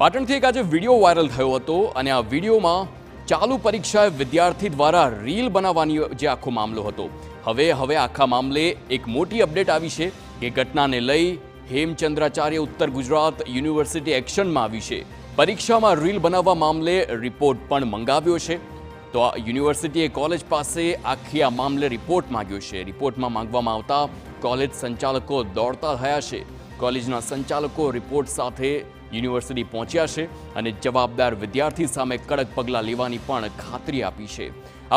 પાટણથી એક આજે video viral થયો હતો અને આ વિડીયોમાં ચાલુ પરીક્ષાએ વિદ્યાર્થી દ્વારા રીલ બનાવવાની જે આખો મામલો હતો। હવે આખા મામલે એક મોટી અપડેટ આવી છે કે ઘટનાને લઈ હેમચંદ્રાચાર્ય ઉત્તર ગુજરાત યુનિવર્સિટી એક્શનમાં આવી છે। પરીક્ષામાં રીલ બનાવવા મામલે રિપોર્ટ પણ મંગાવ્યો છે। તો આ યુનિવર્સિટીએ કોલેજ પાસે આખી આ મામલે રિપોર્ટ માંગ્યો છે। રિપોર્ટમાં માંગવામાં આવતા કોલેજ સંચાલકો દોડતા થયા છે। કોલેજના સંચાલકો રિપોર્ટ સાથે યુનિવર્સિટી પહોંચ્યા છે અને જવાબદાર વિદ્યાર્થી સામે કડક પગલાં લેવાની પણ ખાતરી આપી છે।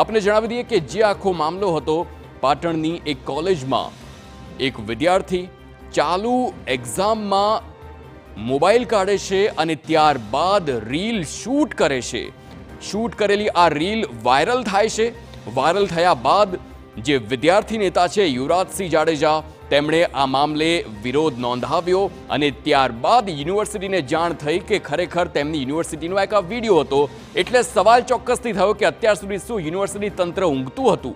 આપને જણાવી દઈએ કે જે આખો મામલો હતો, પાટણની એક કોલેજમાં એક વિદ્યાર્થી ચાલુ એક્ઝામમાં મોબાઈલ કાઢે છે અને ત્યારબાદ રીલ શૂટ કરે છે। શૂટ કરેલી આ રીલ વાયરલ થાય છે। વાયરલ થયા બાદ જે વિદ્યાર્થી નેતા છે યુવરાજસિંહ જાડેજા, તેમણે આ મામલે વિરોધ નોંધાવ્યો અને ત્યારબાદ યુનિવર્સિટીને જાણ થઈ કે ખરેખર તેમની યુનિવર્સિટીનો એક આ વિડીયો હતો। એટલે સવાલ ચોક્કસથી થયો કે અત્યાર સુધી શું યુનિવર્સિટી તંત્ર ઊંઘતું હતું?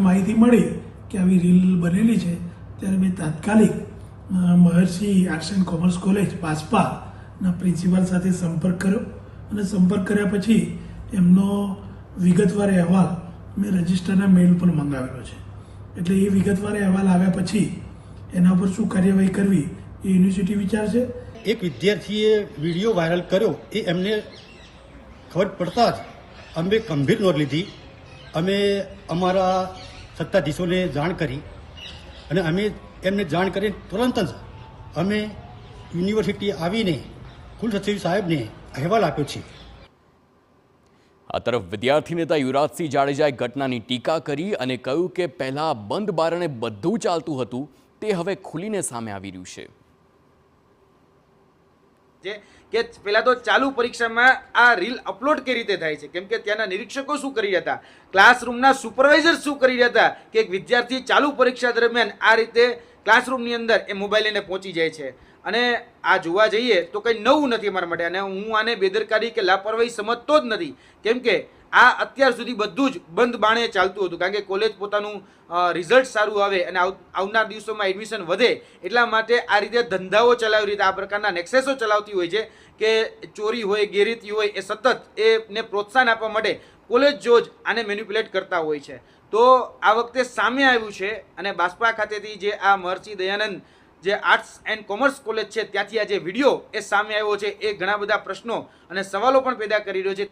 માહિતી મળી કે આવી રીલ બનેલી છે ત્યારે મેં તાત્કાલિક Maharshi arts and commerce college બાસ્પાના પ્રિન્સિપાલ સાથે સંપર્ક કર્યો અને સંપર્ક કર્યા પછી એમનો વિગતવાર અહેવાલ મેં રજિસ્ટરના મેલ પર મંગાવેલો છે। એટલે એ વિગતવાર અહેવાલ આવ્યા પછી એના પર શું કાર્યવાહી કરવી એ યુનિવર્સિટી વિચારશે। એક વિદ્યાર્થીએ વિડીયો વાયરલ કર્યો એ એમને ખબર પડતા જ અમે ગંભીર નોંધ લીધી। અમે અમારા સત્તાધીશોને જાણ કરી અને અમે એમને જાણ કરી તુરંત જ અમે યુનિવર્સિટી આવીને કુલસચિવ સાહેબને અહેવાલ આપ્યો છે। આ તરફ વિદ્યાર્થી નેતા યુવરાજસિંહ જાડેજાએ ઘટનાની ટીકા કરી અને કહ્યું કે પહેલા બંધ બારણે બધું ચાલતું હતું, તે હવે ખુલીને સામે આવી રહ્યું છે। કે પહેલા તો ચાલુ પરીક્ષામાં આ રીલ અપલોડ કઈ રીતે થાય છે, કેમ કે ત્યાંના નિરીક્ષકો શું કરી રહ્યા હતા, ક્લાસરૂમના સુપરવાઇઝર શું કરી રહ્યા હતા કે એક વિદ્યાર્થી ચાલુ પરીક્ષા દરમિયાન આ રીતે ક્લાસરૂમની અંદર એ મોબાઈલ લઈને પહોંચી જાય છે। અને આ જોવા જઈએ તો કંઈ નવું નથી અમારા માટે અને હું આને બેદરકારી કે લાપરવાહી સમજતો જ નથી, કેમ કે આ અત્યાર સુધી બધું જ બંધ બાણે ચાલતું હતું। કારણ કે કોલેજ પોતાનું રિઝલ્ટ સારું આવે અને આવનાર દિવસોમાં એડમિશન વધે એટલા માટે આ રીતે ધંધાઓ ચલાવી રીતે આ પ્રકારના નેક્સેસો ચલાવતી હોય છે કે ચોરી હોય, ગેરરીતિ હોય, એ સતત એને પ્રોત્સાહન આપવા માટે કોલેજ જો જ આને મેન્યુપ્યુલેટ કરતા હોય છે। તો આ વખતે સામે આવ્યું છે અને બાસ્પા ખાતેથી જે આ મહર્ષિ દયાનંદ જે આર્ટ્સ એન્ડ કોમર્સ કોલેજ છે ત્યાંથી આ જે વિડીયો એ સામે આવ્યો છે એ ઘણા બધા પ્રશ્નો અને સવાલો પણ પેદા કરી રહ્યો છે।